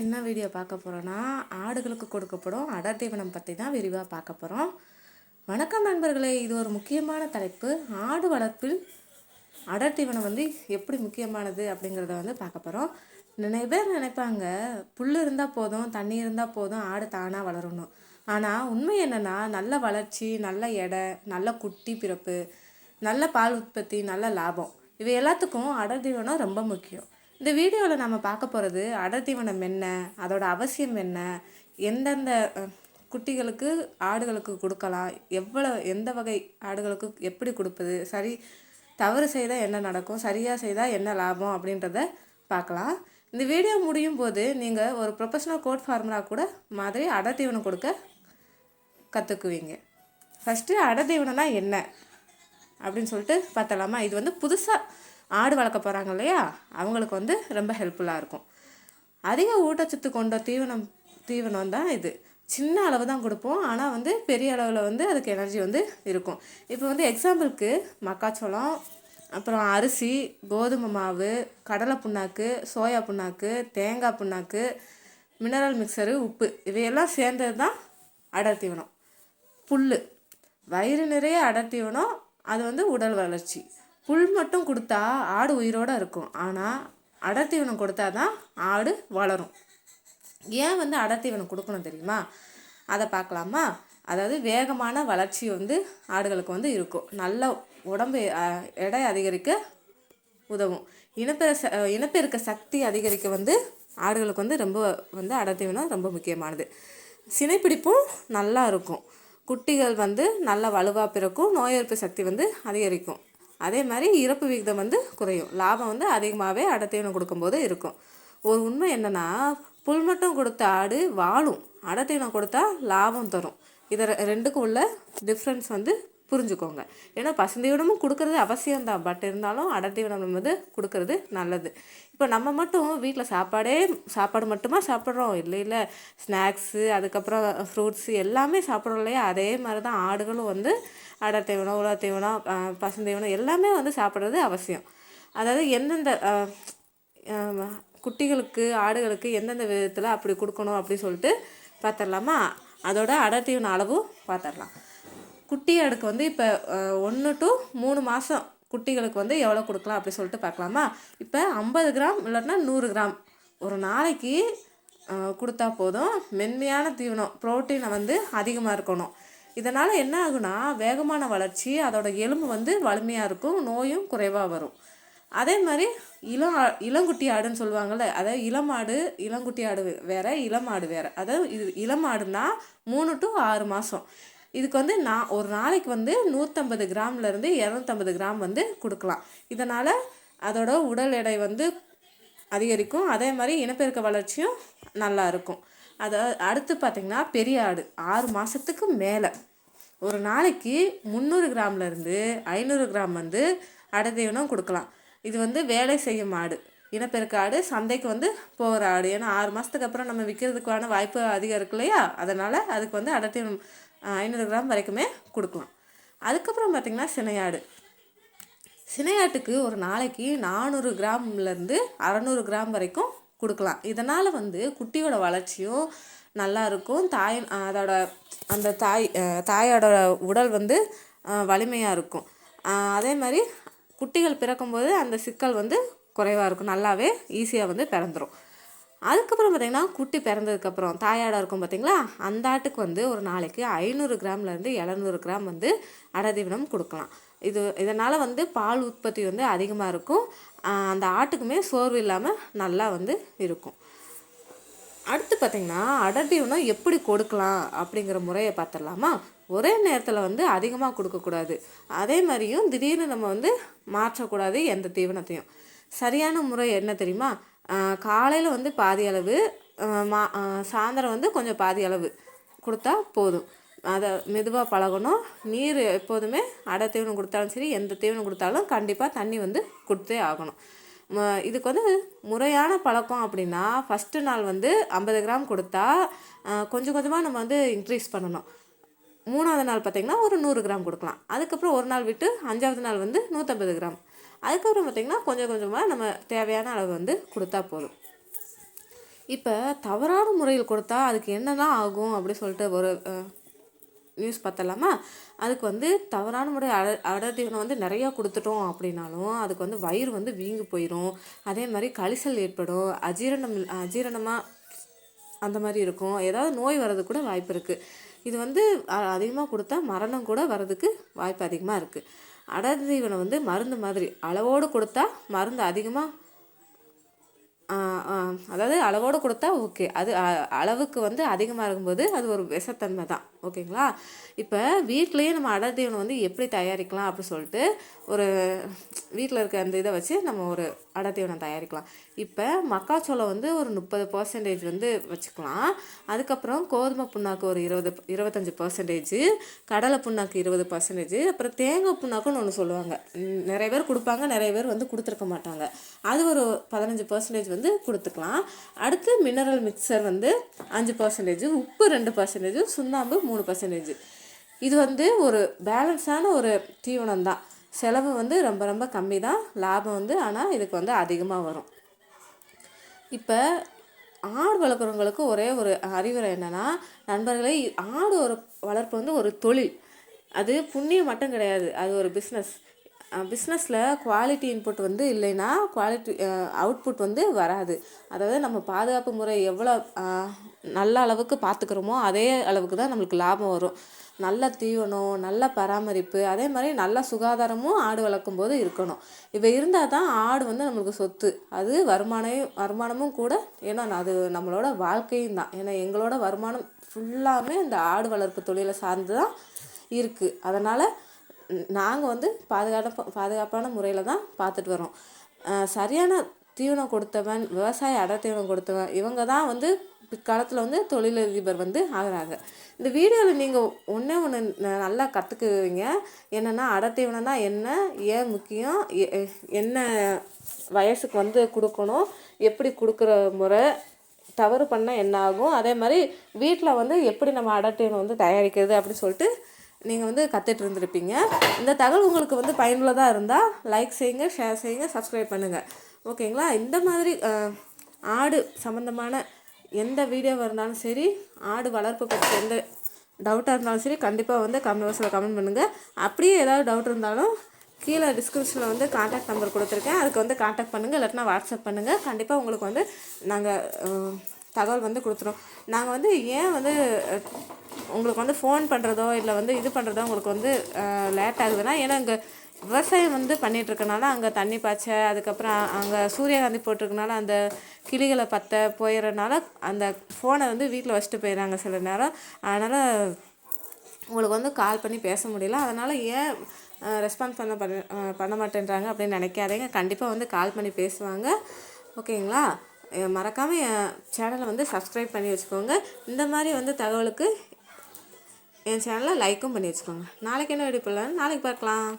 என்ன வீடியோ பார்க்க போகிறோன்னா ஆடுகளுக்கு கொடுக்கப்படும் அடர் தீவனம் பற்றி தான் விரிவாக பார்க்க போகிறோம். வணக்கம் நண்பர்களே, இது ஒரு முக்கியமான தலைப்பு. ஆடு வளர்ப்பில் அடர் தீவனம் எப்படி முக்கியமானது அப்படிங்கிறத பார்க்க போகிறோம். நிறைய பேர் நினைப்பாங்க, புல் இருந்தால் போதும், தண்ணி இருந்தால் போதும், ஆடு தானாக வளரணும். ஆனால் உண்மை என்னென்னா, நல்ல வளர்ச்சி, நல்ல எடை, நல்ல குட்டி பிறப்பு, நல்ல பால் உற்பத்தி, நல்ல லாபம், இவை எல்லாத்துக்கும் அடர் தீவனம் ரொம்ப முக்கியம். இந்த வீடியோவில் நம்ம பார்க்க போகிறது அடர் தீவனம் என்ன, அதோட அவசியம் என்ன, எந்தெந்த குட்டிகளுக்கு ஆடுகளுக்கு கொடுக்கலாம், எந்த வகை ஆடுகளுக்கு எப்படி கொடுப்பது, தவறு செய்தால் என்ன நடக்கும், சரியாக செய்தால் என்ன லாபம் அப்படின்றத பார்க்கலாம். இந்த வீடியோ முடியும் போது நீங்கள் ஒரு ப்ரொஃபஷனல் கோட் ஃபார்முலா கூட மாதிரி அடர் தீவனம் கொடுக்க கற்றுக்குவீங்க. ஃபஸ்ட்டு அடர் தீவனம்னா என்ன அப்படின்னு சொல்லிட்டு பார்த்தலாமா. இது புதுசாக ஆடு வளர்க்க போகிறாங்க இல்லையா, அவங்களுக்கு ரொம்ப ஹெல்ப்ஃபுல்லாக இருக்கும். அதிக ஊட்டச்சத்து கொண்ட தீவனம் தான் இது. சின்ன அளவு தான் கொடுப்போம், ஆனால் பெரிய அளவில் அதுக்கு எனர்ஜி இருக்கும். இப்போ எக்ஸாம்பிளுக்கு மக்காச்சோளம், அப்புறம் அரிசி, கோதுமை மாவு, கடலை புண்ணாக்கு, சோயா புண்ணாக்கு, தேங்காய் புண்ணாக்கு, மினரல் மிக்சரு, உப்பு, இவையெல்லாம் சேர்ந்தது தான் அடர் தீவனம். புல், வயிறு நிறைய அடர் தீவனம், அது உடல் வளர்ச்சி. புல் மட்டும் கொடுத்தா ஆடு உயிரோடு இருக்கும், ஆனால் அடர் தீவனம் கொடுத்தா தான் ஆடு வளரும். ஏன் அடர் தீவனம் கொடுக்கணும் தெரியுமா? அதை பார்க்கலாமா. அதாவது வேகமான வளர்ச்சி ஆடுகளுக்கு இருக்கும். நல்ல உடம்பு எடை அதிகரிக்க உதவும். இனப்பெருக்க சக்தி அதிகரிக்க ஆடுகளுக்கு ரொம்ப அடர் தீவனம் ரொம்ப முக்கியமானது. சினைப்பிடிப்பும் நல்லா இருக்கும். குட்டிகள் நல்ல வலுவாக பிறக்கும். நோய் எதிர்ப்பு சக்தி அதிகரிக்கும். அதே மாதிரி இறப்பு விகிதம் குறையும். லாபம் அதிகமாகவே அடர் தீவனம் கொடுக்கும்போது இருக்கும். ஒரு உண்மை என்னென்னா, புல் மட்டும் கொடுத்த ஆடு வாழும், அடர் தீவனம் கொடுத்தா லாபம் தரும். இதை ரெண்டுக்கும் உள்ள டிஃப்ரென்ஸ் புரிஞ்சுக்கோங்க. ஏன்னா பசுந்தீவனமும் கொடுக்கறது அவசியம்தான், பட் இருந்தாலும் அடர் தீவனம் கொடுக்கறது நல்லது. இப்போ நம்ம மட்டும் வீட்டில் சாப்பாடு மட்டுமா சாப்பிட்றோம்? இல்லை, ஸ்நாக்ஸு, அதுக்கப்புறம் ஃப்ரூட்ஸு எல்லாமே சாப்பிட்றோம் இல்லையா? அதே மாதிரி தான் ஆடுகளும் அடர் தீவனம், உலர் தீவனம், பசுந்தீவனம் எல்லாமே சாப்பிட்றது அவசியம். அதாவது எந்தெந்த குட்டிகளுக்கு ஆடுகளுக்கு எந்தெந்த விதத்தில் அப்படி கொடுக்கணும் அப்படி சொல்லிட்டு பார்த்துடலாமா. அதோட அடர் தீவன அளவும் பார்த்துடலாம். குட்டி ஆடுக்கு இப்போ 1 to 3 மாதம் குட்டிகளுக்கு எவ்வளோ கொடுக்கலாம் அப்படி சொல்லிட்டு பார்க்கலாமா. இப்போ 50 கிராம் இல்லைன்னா 100 கிராம் ஒரு நாளைக்கு கொடுத்தா போதும். மென்மையான தீவனம், புரோட்டீனை அதிகமாக இருக்கணும். இதனால் என்ன ஆகுனா, வேகமான வளர்ச்சி, அதோட எலும்பு வலிமையாக இருக்கும், நோயும் குறைவாக வரும். அதே மாதிரி இளங்குட்டி ஆடுன்னு சொல்லுவாங்கள்ல, அதாவது இளமாடு, இளங்குட்டி ஆடு வேறு, இளமாடு வேறு. அதாவது இது இளமாடுனா 3 to 6 மாதம். இதுக்கு ஒரு நாளைக்கு 150 கிராம்லேருந்து 250 கிராம் கொடுக்கலாம். இதனால் அதோட உடல் எடை அதிகரிக்கும். அதே மாதிரி இனப்பெருக்க வளர்ச்சியும் நல்லா இருக்கும். அடுத்து பார்த்திங்கன்னா பெரிய ஆடு 6 மாதத்துக்கு மேலே ஒரு நாளைக்கு 300 கிராம்லேருந்து 500 கிராம் அடர் தீவனம் கொடுக்கலாம். இது வேலை செய்யும் ஆடு, இனப்பெருக்க ஆடு, சந்தைக்கு போகிற ஆடு. ஏன்னா 6 மாதத்துக்கு அப்புறம் நம்ம விற்கிறதுக்கான வாய்ப்பு அதிகம் இருக்கு இல்லையா? அதனால் அதுக்கு அடர் தீவனம் 500 கிராம் வரைக்குமே கொடுக்கலாம். அதுக்கப்புறம் பார்த்திங்கன்னா சினையாட்டுக்கு ஒரு நாளைக்கு 400 கிராம்லேருந்து 600 கிராம் வரைக்கும் கொடுக்கலாம். இதனால் குட்டியோட வளர்ச்சியும் நல்லா இருக்கும். தாயோட உடல் வலிமையாக இருக்கும். அதே மாதிரி குட்டிகள் பிறக்கும்போது அந்த சிக்கல் குறைவாக இருக்கும், நல்லாவே ஈஸியாக பிறந்துடும். அதுக்கப்புறம் பார்த்திங்கன்னா குட்டி பிறந்ததுக்கப்புறம் தாயாடாக இருக்கும் பார்த்திங்களா, அந்த ஆட்டுக்கு ஒரு நாளைக்கு 500 கிராம்லேருந்து 700 கிராம் அடர் தீவனம் கொடுக்கலாம். இதனால் பால் உற்பத்தி அதிகமாக இருக்கும். அந்த ஆட்டுக்குமே சோர்வு இல்லாமல் நல்லா இருக்கும். அடுத்து பார்த்திங்கன்னா அடர் தீவனம் எப்படி கொடுக்கலாம் அப்படிங்கிற முறையை பார்த்துடலாமா. ஒரே நேரத்தில் அதிகமாக கொடுக்கக்கூடாது. அதே மாதிரியும் திடீர்னு நம்ம மாற்றக்கூடாது எந்த தீவனத்தையும். சரியான முறை என்ன தெரியுமா? காலையில் பாதி அளவு, சாயந்தரம் கொஞ்சம் பாதி அளவு கொடுத்தா போதும். அதை மெதுவாக பழகணும். நீர் எப்போதுமே அடர் தீவனம் கொடுத்தாலும் சரி, எந்த தீவனம் கொடுத்தாலும் கண்டிப்பாக தண்ணி கொடுத்தே ஆகணும். இதுக்கு முறையான பழக்கம் அப்படின்னா, ஃபஸ்ட்டு நாள் 50 கிராம் கொடுத்தா கொஞ்சம் கொஞ்சமாக நம்ம இன்க்ரீஸ் பண்ணணும். 3ஆவது நாள் பார்த்திங்கன்னா ஒரு 100 கிராம் கொடுக்கலாம். அதுக்கப்புறம் ஒரு நாள் விட்டு 5ஆவது நாள் 150 கிராம். அதுக்கப்புறம் பார்த்திங்கன்னா கொஞ்சம் கொஞ்சமாக நம்ம தேவையான அளவு கொடுத்தா போதும். இப்போ தவறான முறையில் கொடுத்தா அதுக்கு என்னதான் ஆகும் அப்படி சொல்லிட்டு ஒரு நியூஸ் பார்த்தலாமா. அதுக்கு வந்து தவறான முறை அடர் தீவனம் வந்து நிறையா கொடுத்துட்டோம் அப்படின்னாலும் அதுக்கு வந்து வயிறு வந்து வீங்கி போயிடும். அதே மாதிரி கழிசல் ஏற்படும், அஜீரணமாக அந்த மாதிரி இருக்கும். ஏதாவது நோய் வர்றது கூட வாய்ப்பு இருக்குது. இது வந்து அதிகமாக கொடுத்தா மரணம் கூட வர்றதுக்கு வாய்ப்பு அதிகமாக இருக்குது. அடர் தீவனம் வந்து மருந்து மாதிரி அளவோடு கொடுத்தா மருந்து அதிகமாக, அதாவது அளவோடு கொடுத்தா ஓகே. அது அளவுக்கு வந்து அதிகமாக இருக்கும்போது அது ஒரு விஷத்தன்மை தான். ஓகேங்களா. இப்போ வீட்டிலையே நம்ம அடர் தீவனம் வந்து எப்படி தயாரிக்கலாம் அப்படி சொல்லிட்டு ஒரு வீட்டில் இருக்க அந்த இதை வச்சு நம்ம ஒரு அடர் தீவனம் தயாரிக்கலாம். இப்போ மக்காச்சோளம் வந்து ஒரு 30% வந்து வச்சுக்கலாம். அதுக்கப்புறம் கோதுமை புண்ணாக்கு ஒரு 25%, கடலை புண்ணாக்கு 20%, அப்புறம் தேங்காய் புண்ணாக்குன்னு ஒன்று சொல்லுவாங்க. நிறைய பேர் கொடுப்பாங்க, நிறைய பேர் வந்து கொடுத்துருக்க மாட்டாங்க. அது ஒரு 15% வந்து கொடுத்துக்கலாம். அடுத்து மினரல் மிக்சர் வந்து 5%, உப்பு 2%, சுண்ணாம்பு 3%. இது வந்து ஒரு பேலன்ஸான ஒரு தீவனம் தான். செலவு வந்து ரொம்ப ரொம்ப கம்மி தான், லாபம் வந்து ஆனால் இதுக்கு வந்து அதிகமாக வரும். இப்போ ஆடு வளர்க்குறவங்களுக்கு ஒரே ஒரு அறிவுரை என்னென்னா, நண்பர்களே, ஆடு வளர்ப்பு வந்து ஒரு தொழில். அது புண்ணியம் மட்டும் கிடையாது, அது ஒரு பிஸ்னஸில் குவாலிட்டி இன்புட் வந்து இல்லைன்னா குவாலிட்டி அவுட்புட் வந்து வராது. அதாவது நம்ம பாதுகாப்பு முறை எவ்வளோ நல்ல அளவுக்கு பார்த்துக்கிறோமோ அதே அளவுக்கு தான் நம்மளுக்கு லாபம் வரும். நல்ல தீவனம், நல்ல பராமரிப்பு, அதே மாதிரி நல்ல சுகாதாரமும் ஆடு வளர்க்கும் போது இருக்கணும். இப்போ இருந்தால் தான் ஆடு வந்து நம்மளுக்கு சொத்து. அது வருமானமும் கூட. ஏன்னா அது நம்மளோட வாழ்க்கையும் தான். ஏன்னா எங்களோட வருமானம் ஃபுல்லாமே இந்த ஆடு வளர்ப்பு தொழிலை சார்ந்து தான் இருக்குது. அதனால் நாங்கள் வந்து பாதுகாப்பான முறையில் தான் பார்த்துட்டு வரோம். சரியான தீவனம் கொடுத்தவன், விவசாய அடர் தீவனம் கொடுத்தவன், இவங்க தான் வந்து பிற்காலத்தில் வந்து தொழிலதிபர் வந்து ஆகிறாங்க. இந்த வீடியோவில் நீங்கள் ஒன்று நல்லா கற்றுக்குவீங்க. என்னென்னா அடர் தீவனம்னா என்ன, ஏன் முக்கியம், என்ன வயசுக்கு வந்து கொடுக்கணும், எப்படி கொடுக்குற முறை, தவறு பண்ணால் என்ன ஆகும், அதே மாதிரி வீட்டில் வந்து எப்படி நம்ம அடர் தீவனம் வந்து தயாரிக்கிறது அப்படின்னு சொல்லிட்டு நீங்கள் வந்து கற்றுட்டு இருந்திருப்பீங்க. இந்த தகவல் உங்களுக்கு வந்து பயனுள்ளதாக இருந்தால் லைக் செய்யுங்க, ஷேர் செய்யுங்க, சப்ஸ்கிரைப் பண்ணுங்கள். ஓகேங்களா. இந்த மாதிரி ஆடு சம்மந்தமான எந்த வீடியோவாக இருந்தாலும் சரி, ஆடு வளர்ப்பு பற்றி எந்த டவுட்டாக இருந்தாலும் சரி, கண்டிப்பாக வந்து கமெண்ட் பண்ணுங்கள். அப்படியே ஏதாவது டவுட் இருந்தாலும் கீழே டிஸ்கிரிப்ஷனில் வந்து கான்டாக்ட் நம்பர் கொடுத்துருக்கேன், அதுக்கு வந்து கான்டாக்ட் பண்ணுங்கள். இல்லாட்டினா வாட்ஸ்அப் பண்ணுங்கள். கண்டிப்பாக உங்களுக்கு வந்து நாங்கள் தகவல் வந்து கொடுத்துரும். நாங்கள் வந்து ஏன் வந்து உங்களுக்கு வந்து ஃபோன் பண்ணுறதோ இல்லை வந்து இது பண்ணுறதோ உங்களுக்கு வந்து லேட் ஆகுதுன்னா, ஏன்னா இங்கே விவசாயம் வந்து பண்ணிகிட்ருக்கனால அங்கே தண்ணி பாய்ச்ச, அதுக்கப்புறம் அங்கே சூரியகாந்தி போட்டிருக்கனால அந்த கிளிகளை பற்ற போயிடுறதுனால அந்த ஃபோனை வந்து வீட்டில் வச்சுட்டு போயிடுறாங்க சில நேரம். அதனால் உங்களுக்கு வந்து கால் பண்ணி பேச முடியல. அதனால் ஏன் ரெஸ்பான்ஸ் பண்ண மாட்டேன்றாங்க அப்படின்னு நினைக்காதீங்க. கண்டிப்பாக வந்து கால் பண்ணி பேசுவாங்க. ஓகேங்களா. மறக்காமல் என் சேனலை வந்து சப்ஸ்கிரைப் பண்ணி வச்சுக்கோங்க. இந்த மாதிரி வந்து தகவலுக்கு என் சேனலை லைக்கும் பண்ணி வச்சுக்கோங்க. நாளைக்கு என்ன வீடியோ போடலான்னு நாளைக்கு பார்க்கலாம்.